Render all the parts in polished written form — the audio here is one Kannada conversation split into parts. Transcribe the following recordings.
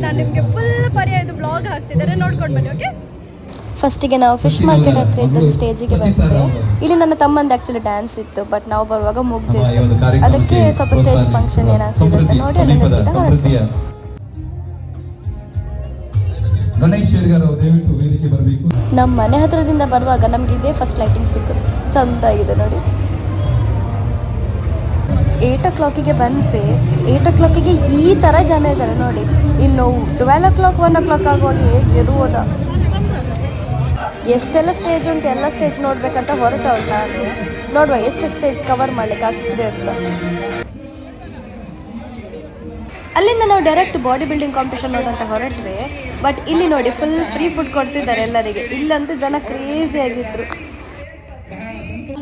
ನಾನು ನಿಮಗೆ ಫುಲ್ ಪರ್ಯಾಯದ ಬ್ಲಾಗ್ ಹಾಕ್ತಿದ್ದಾರೆ, ನೋಡ್ಕೊಂಡು ಬನ್ನಿ. ಓಕೆ, ಫಸ್ಟಿಗೆ ನಾವು ಫಿಶ್ ಮಾರ್ಕೆಟ್ ಹತ್ರ ಇದ್ದ ಸ್ಟೇಜಿಗೆ ಬಂದ್ವಿ. ಇಲ್ಲಿ ನನ್ನ ತಮ್ಮಂದು ಆ್ಯಕ್ಚುಲಿ ಡ್ಯಾನ್ಸ್ ಇತ್ತು, ಬಟ್ ನಾವು ಬರುವಾಗ ಮುಗ್ದಿತ್ತು. ಅದಕ್ಕೆ ಸ್ವಲ್ಪ ಸ್ಟೇಜ್ ಫಂಕ್ಷನ್ ಏನಾಗ್ತಿದೆ ಅಂತ ನೋಡಿ ಅಲ್ಲಿಂದ ಸೀದಾ ಹೊರಟು. ನಮ್ಮ ಮನೆ ಹತ್ರದಿಂದ ಬರುವಾಗ ನಮ್ಗೆ ಇದೇ ಫಸ್ಟ್ ಲೈಟಿಂಗ್ ಸಿಕ್ಕಿತು, ಚೆಂದಾಗಿದೆ ನೋಡಿ. 8 o'clock ಬಂದ್ವಿ. 8 o'clock ಈ ಥರ ಜನ ಇದ್ದಾರೆ ನೋಡಿ. ಇನ್ನು 12 o'clock 1 o'clock ಆಗುವಾಗ ಹೇಗಿರುವುದ, ಎಷ್ಟೆಲ್ಲ ಸ್ಟೇಜ್ ಉಂಟು, ಎಲ್ಲ ಸ್ಟೇಜ್ ನೋಡ್ಬೇಕಂತ ಹೊರಟವಳು ನಾನು. ನೋಡುವ ಎಷ್ಟು ಸ್ಟೇಜ್ ಕವರ್ ಮಾಡ್ಲಿಕ್ಕೆ ಆಗ್ತಿದೆ ಅಂತ. ಅಲ್ಲಿಂದ ನಾವು ಡೈರೆಕ್ಟ್ ಬಾಡಿ ಬಿಲ್ಡಿಂಗ್ ಕಾಂಪಿಟೇಷನ್ ನೋಡುವಂತ ಹೊರಟ್ವಿ. ಬಟ್ ಇಲ್ಲಿ ನೋಡಿ ಫುಲ್ ಫ್ರೀ ಫುಡ್ ಕೊಡ್ತಿದ್ದಾರೆ ಎಲ್ಲರಿಗೆ. ಇಲ್ಲಂತೂ ಜನ ಕ್ರೇಜಿ ಆಗಿದ್ರು.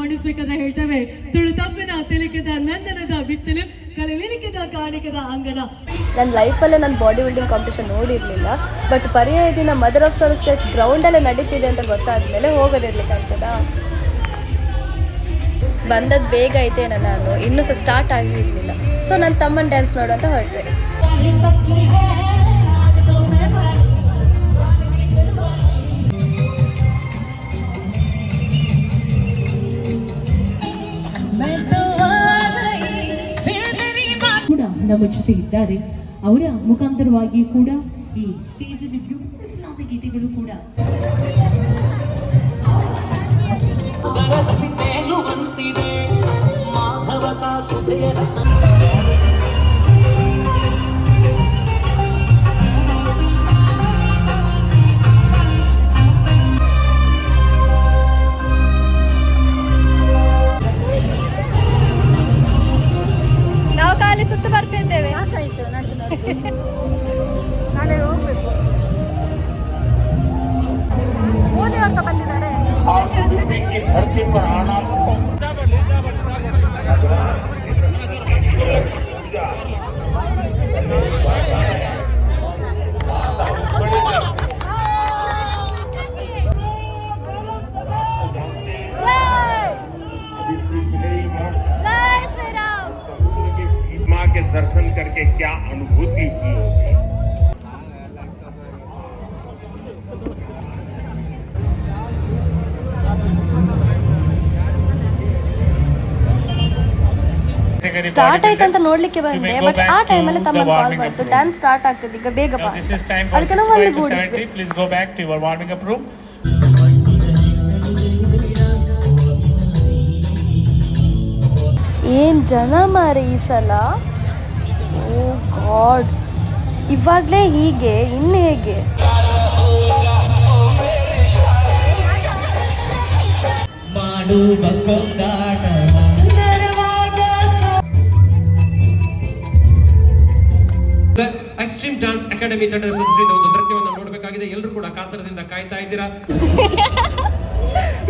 ಮಾಡಿಸ್ಬೇಕಾದ್ರೆ ಹೇಳ್ತೇವೆ, ತುಳುತಪ್ಪಿನ ತಿಲಿಕದ ನಂದನದ ಬಿತ್ತಲು ಕಲಲಿಲಿಕದ ಕಾಣಿಕದ ಅಂಗಣ. ನನ್ನ ಲೈಫಲ್ಲೇ ನಾನು ಬಾಡಿ ಬಿಲ್ಡಿಂಗ್ ಕಾಂಪಿಟೇಷನ್ ನೋಡಿರಲಿಲ್ಲ. ಬಟ್ ಪರ್ಯಾಯ ದಿನ ಮದರ್ ಆಫ್ ಸರ್ ಸ್ಟೇಜ್ ಗ್ರೌಂಡಲ್ಲೇ ನಡೀತಿದೆ ಅಂತ ಗೊತ್ತಾದ್ಮೇಲೆ ಹೋಗೋದಿರ್ಲಿಕ್ಕೆ ಆಗ್ತದ. ಬಂದದ್ದು ಬೇಗ ಐತೇನ, ನಾನು ಇನ್ನೂ ಸಹ ಸ್ಟಾರ್ಟ್ ಆಗಿರಲಿಲ್ಲ. ಸೊ ನನ್ನ ತಮ್ಮನ ಡ್ಯಾನ್ಸ್ ನೋಡುವಂತ ಹೊರಟ್ರೆ. ಕೂಡ ನಮ್ಮ ಜೊತೆ ಇದ್ದಾರೆ. ಅವರ ಮುಖಾಂತರವಾಗಿ ಕೂಡ ಈ ಸ್ಟೇಜ್ ಅಲ್ಲಿ ಬ್ಯೂಟಿಫುಲ್ ಆದ ಗೀತೆಗಳು ಕೂಡ ನಾವು ಖಾಲಿ ಸುತ್ತು ಬರ್ತಿದ್ದೇವೆ. ಆಯ್ತು, ನಾಳೆ ಹೋಗ್ಬೇಕು. ಮೋದಿ ವರ್ಷ ಬಂದಿದ್ದಾರೆ. जय श्री राम। माँ के दर्शन करके क्या अनुभूति हुई होगी। ಸ್ಟಾರ್ಟ್ ಆಯ್ತಂತ ನೋಡ್ಲಿಕ್ಕೆ ಬಂದೆ. ಬಟ್ ಆ ಟೈಮಲ್ಲಿ ತಮ್ಮ ಕಾಲ್ ಬಂತು, ಡ್ಯಾನ್ಸ್ ಸ್ಟಾರ್ಟ್ ಆಗ್ತದೆ ಈಗ ಬೇಗ ಬಾ. ಅದಕ್ಕೆ ನಾವು ಅಲ್ಲಿ ಕೂಡಿದ್ವಿ. ಏನ್ ಜನ ಮಾರೆ ಈ ಸಲ. ಓ ಗಾಡ್, ಇವಾಗ್ಲೇ ಹೀಗೆ ಇನ್ನು ಹೇಗೆ. ಎಕ್ಸ್ಟ್ರೀಮ್ ಡ್ಯಾನ್ಸ್ ಅಕಾಡೆಮಿ ತಂಡದ ಸದಸ್ಯರಿಂದ ಒಂದು ನೃತ್ಯವನ್ನು ನೋಡಬೇಕಾಗಿದೆ. ಎಲ್ಲರೂ ಕೂಡ ಕಾತರದಿಂದ ಕಾಯ್ತಾ ಇದ್ದೀರಾ.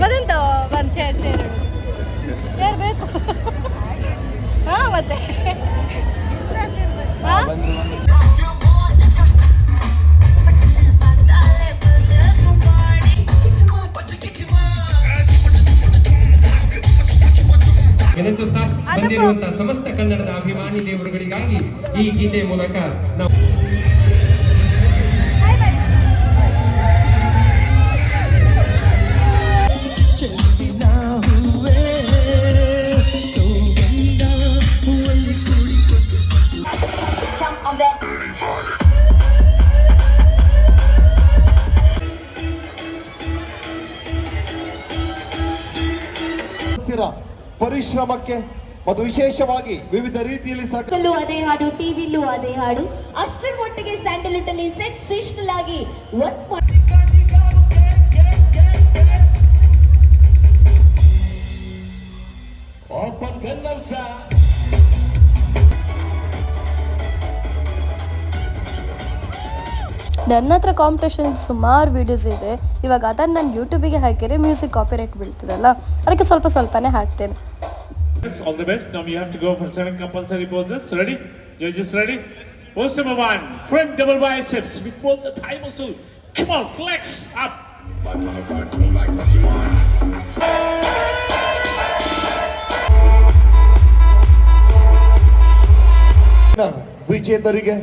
ಮತ್ತೆಂತ ಒಂದು ಚೇರ್ ಬೇಕು. ಹಾ ಮತ್ತೆ ಬಂದಿರುವಂತಹ ಸಮಸ್ತ ಕನ್ನಡದ ಅಭಿಮಾನಿ ದೇವರುಗಳಿಗಾಗಿ ಈ ಗೀತೆಯ ಮೂಲಕ ನಾವು ಪರಿಶ್ರಮಕ್ಕೆ ಮತ್ತು ವಿಶೇಷವಾಗಿ ವಿವಿಧ ರೀತಿಯಲ್ಲಿ ಸಕಲೂ ಅದೇ ಹಾಡು, ಟಿವಿಲೂ ಅದೇ ಹಾಡು. ಅಷ್ಟರ ಮಟ್ಟಿಗೆ ಸ್ಯಾಂಡಲ್ವುಡ್ ಅಲ್ಲಿ ಸೆನ್ಸೇಷನಲ್ ಆಗಿ ವರ್ಕ್ ಮಾಡಿ ನನ್ನ ಹತ್ರ ಕಾಂಪಿಟೇಷನ್ ಸುಮಾರು ವಿಡಿಯೋಸ್ ಇದೆ. ಇವಾಗ ಅದನ್ನು ನಾನು ಯೂಟ್ಯೂಬಿಗೆ ಹಾಕಿದ್ರೆ ಮ್ಯೂಸಿಕ್ ಕಾಪಿರೈಟ್ ಬೀಳ್ತದಲ್ಲ, ಅದಕ್ಕೆ ಸ್ವಲ್ಪನೇ ಹಾಕ್ತೇನೆ. All the best. Now you have to go for 7 compulsory poses. Ready? Judges ready? Pose number 1. Front double biceps with both the thigh muscle. Come on, flex up. ವಿಜೇತರಿಗೆ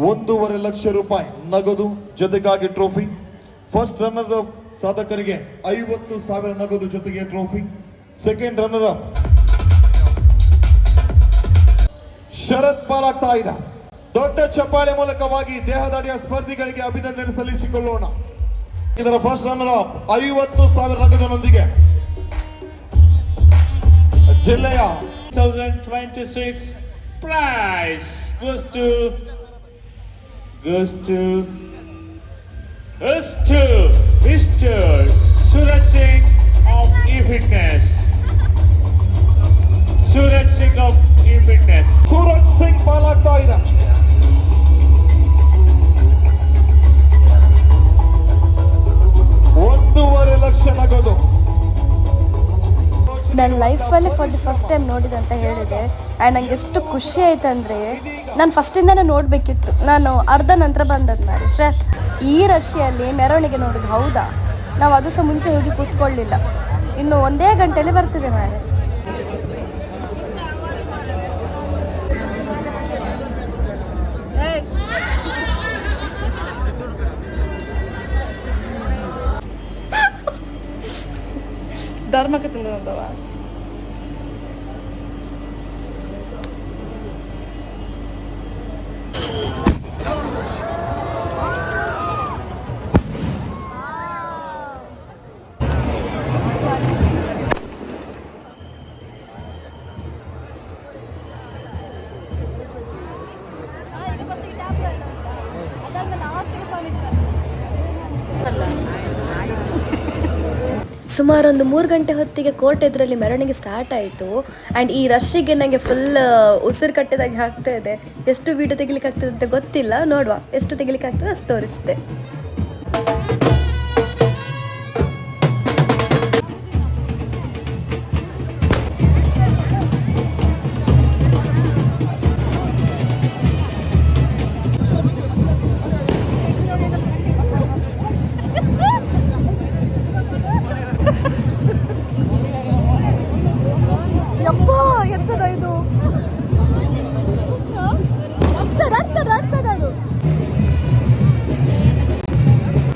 1.5 ಲಕ್ಷ ರೂಪಾಯಿ ನಗದು ಜೊತೆಗಾಗಿ ಟ್ರೋಫಿ. ಫಸ್ಟ್ ರನ್ನರ್ಸ್ ಅಪ್ ಸಾಧಕರಿಗೆ 50,000 ನಗದು ಜೊತೆಗೆ ಟ್ರೋಫಿ. ಸೆಕೆಂಡ್ ರನ್ನರ್ ಅಪ್ ಶರತ್ ಪಾಲಾಗ್ತಾ ಇದೆ. ದೊಡ್ಡ ಚಪ್ಪಾಳೆ ಮೂಲಕವಾಗಿ ದೇಹದಾಡಿಯ ಸ್ಪರ್ಧಿಗಳಿಗೆ ಅಭಿನಂದನೆ ಸಲ್ಲಿಸಿಕೊಳ್ಳೋಣ. ಇದರ ಫಸ್ಟ್ ರನ್ನರ್ ಅಪ್ 50,000 ನಗದಿನೊಂದಿಗೆ ಜಿಲ್ಲೆಯ 2026 prize goes to Mr. Suraj Singh of eFitness. Suraj Singh of eFitness. Suraj Singh ಪಾಲಾಗ್ತಾ ಇದೆ. $1.5 ಲಕ್ಷ ನಗದು. ನನ್ನ ಲೈಫಲ್ಲಿ ಫಾರ್ ದಿ ಫಸ್ಟ್ ಟೈಮ್ ನೋಡಿದೆ ಅಂತ ಹೇಳಿದೆ. ಆ್ಯಂಡ್ ನಂಗೆ ಎಷ್ಟು ಖುಷಿ ಆಯ್ತು ಅಂದರೆ ನಾನು ಫಸ್ಟಿಂದನೇ ನೋಡಬೇಕಿತ್ತು. ನಾನು ಅರ್ಧ ನಂತರ ಬಂದದ್ದು ಮಾರಿಶ್ರೆ. ಈ ರಶಿಯಲ್ಲಿ ಮೆರವಣಿಗೆ ನೋಡೋದು ಹೌದಾ? ನಾವು ಅದು ಸಹ ಮುಂಚೆ ಹೋಗಿ ಕೂತ್ಕೊಳ್ಳಿಲ್ಲ. ಇನ್ನು 1 ಗಂಟೆಯಲ್ಲಿ ಬರ್ತಿದೆ ಮಾರೆ. ಧರ್ಮಕ್ಕೆ ತಿಂದವ ಸುಮಾರೊಂದು 3 ಗಂಟೆ ಹೊತ್ತಿಗೆ ಕೋರ್ಟ್ ಎದುರಲ್ಲಿ ಮೆರವಣಿಗೆ ಸ್ಟಾರ್ಟ್ ಆಯಿತು. ಆ್ಯಂಡ್ ಈ ರಶ್ಶಿಗೆ ನನಗೆ ಫುಲ್ ಉಸಿರು ಕಟ್ಟಿದಾಗೆ ಆಗ್ತಾ ಇದೆ. ಎಷ್ಟು ವೀಡಿಯೋ ತೆಗಿಲಿಕ್ಕೆ ಆಗ್ತದೆ ಅಂತ ಗೊತ್ತಿಲ್ಲ, ನೋಡುವ ಎಷ್ಟು ತೆಗಿಲಿಕ್ಕೆ ಆಗ್ತದೆ ಅಷ್ಟು ತೋರಿಸ್ತೆ.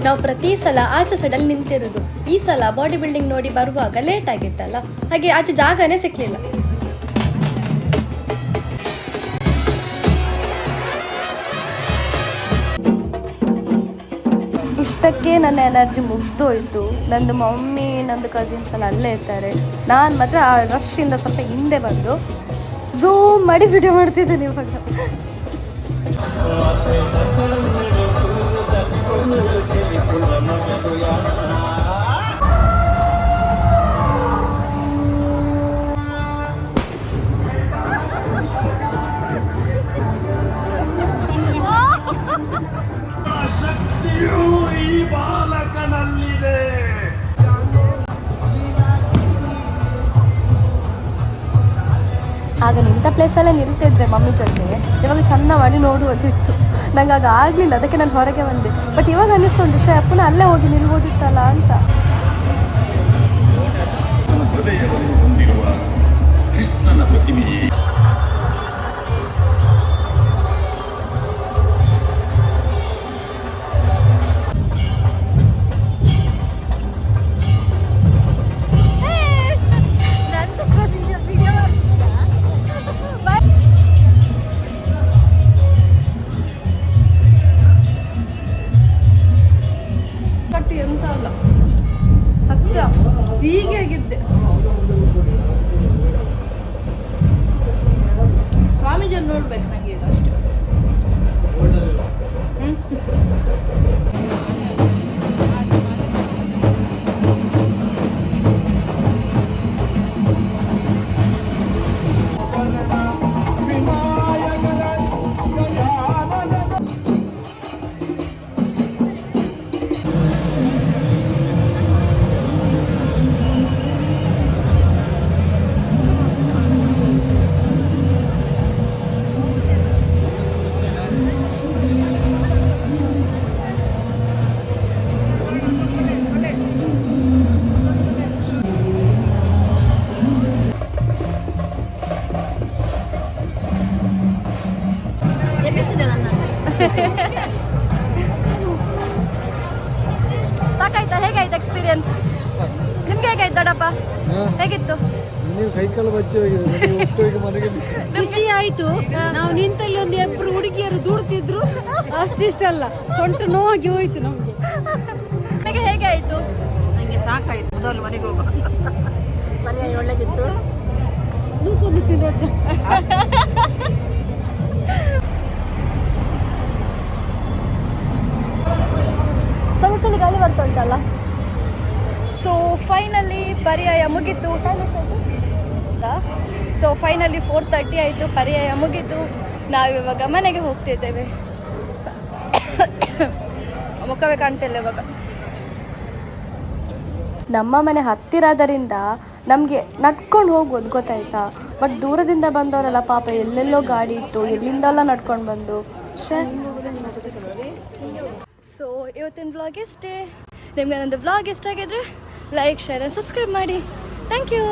ನಾವು ಪ್ರತಿ ಸಲ ಆಚೆ ಸೈಡಲ್ಲಿ ನಿಂತಿರೋದು. ಈ ಸಲ ಬಾಡಿ ಬಿಲ್ಡಿಂಗ್ ನೋಡಿ ಬರುವಾಗ ಲೇಟ್ ಆಗಿತ್ತಲ್ಲ, ಹಾಗೆ ಆಚೆ ಜಾಗನೇ ಸಿಕ್ಕಲಿಲ್ಲ. ಇಷ್ಟಕ್ಕೆ ನನ್ನ ಎನರ್ಜಿ ಮುಗ್ದೋಯ್ತು. ನಂದು ಮಮ್ಮಿ ನಂದು ಕಸಿನ್ಸ್ ಎಲ್ಲ ಅಲ್ಲೇ ಇರ್ತಾರೆ. ನಾನು ಮಾತ್ರ ಆ ರಶ್ಶಿಂದ ಸ್ವಲ್ಪ ಹಿಂದೆ ಬಂದು ಝೂಮ್ ಮಾಡಿ ವಿಡಿಯೋ ಮಾಡ್ತಿದ್ದೇನೆ ಇವಾಗ. ಆಗ ನಿಂತ ಪ್ಲೇಸಲ್ಲೇ ನಿಲ್ತಿದ್ರೆ ಮಮ್ಮಿ ಜೊತೆ, ಇವಾಗ ಚಂದ ಮಾಡಿ ನೋಡುವುದಿತ್ತು. ನಂಗೆ ಆಗ ಆಗಲಿಲ್ಲ, ಅದಕ್ಕೆ ನಾನು ಹೊರಗೆ ಬಂದೆ. ಬಟ್ ಇವಾಗ ಅನ್ನಿಸ್ತುಂಟು ಪುನಃ ಅಲ್ಲೇ ಹೋಗಿ ನಿಲ್ಬೋದಿತ್ತಲ್ಲ ಅಂತ. ಎಂತ ಅಲ್ಲ, ಸತ್ಯ ಹೀಗೆ ಆಗಿದ್ದೆ. ಸ್ವಾಮೀಜಿಯನ್ನು ನೋಡ್ಬೇಕು ನಂಗೆ ಈಗ ಅಷ್ಟೇ. ಎಬ್ಬಿಸಿದೆ ನನ್ನ ಸಾಕಾಯ್ತಾ? ಹೇಗಾಯ್ತು ಎಕ್ಸ್ಪೀರಿಯನ್ಸ್ ನಿಮ್ಗೆ? ಹೇಗಾಯ್ತು ದೊಡ್ಡಪ್ಪ? ಹೇಗಿತ್ತು? ನೀವು ಕೈಕಾಲು ಬಚ್ಚಿ ಹೋಗಿದೆ ಒಟ್ಟೋಗಿ ಮನೆಗೆ ಖುಷಿ ಆಯ್ತು. ನಾವು ನಿಂತಲ್ಲಿ ಒಂದು 2 ಹುಡುಗಿಯರು ದುಡ್ತಿದ್ರು, ಅಷ್ಟಿಷ್ಟಲ್ಲ, ಸೊಂಟ ನೋವಾಗಿ ಹೋಯ್ತು ನಮಗೆ. ನಿಮಗೆ ಹೇಗೆ ಆಯ್ತು? ನನಗೆ ಸಾಕಾಯ್ತು, ಮೊದಲು ಮನೆಗೆ ಹೋಗುವ. ಪರ್ಯಾಯ ಒಳ್ಳೆಗಿತ್ತು. ನೂಕೊಂದು ತಿನ್ನೋದು. ಚಳಿ ಗಾಳಿ ಬರ್ತಾ ಉಂಟಲ್ಲ. ಸೊ ಫೈನಲಿ ಪರ್ಯಾಯ ಮುಗೀತು. ಟೈಮ್ ಎಷ್ಟಾಯಿತು? ಸೊ ಫೈನಲಿ 4:30 ಆಯಿತು. ಪರ್ಯಾಯ ಮುಗೀತು. ನಾವಿವಾಗ ಮನೆಗೆ ಹೋಗ್ತಿದ್ದೇವೆ. ಮುಖವೇ ಕಾಣ್ತಿಲ್ಲ ಇವಾಗ. ನಮ್ಮ ಮನೆ ಹತ್ತಿರದರಿಂದ ನಮಗೆ ನಡ್ಕೊಂಡು ಹೋಗ್ಬೋದು, ಗೊತ್ತಾಯ್ತಾ? ಬಟ್ ದೂರದಿಂದ ಬಂದವರೆಲ್ಲ ಪಾಪ ಎಲ್ಲೆಲ್ಲೋ ಗಾಡಿ ಇಟ್ಟು ಎಲ್ಲಿಂದೆಲ್ಲ ನಡ್ಕೊಂಡು ಬಂದು ಸೊ ಇವತ್ತಿನ ವ್ಲಾಗ್ ಇಷ್ಟೇ. ನಿಮಗೆ ನಂದು ವ್ಲಾಗ್ ಇಷ್ಟ ಆಗಿದ್ರೆ ಲೈಕ್, ಶೇರ್ ಆ್ಯಂಡ್ ಸಬ್ಸ್ಕ್ರೈಬ್ ಮಾಡಿ. Thank you.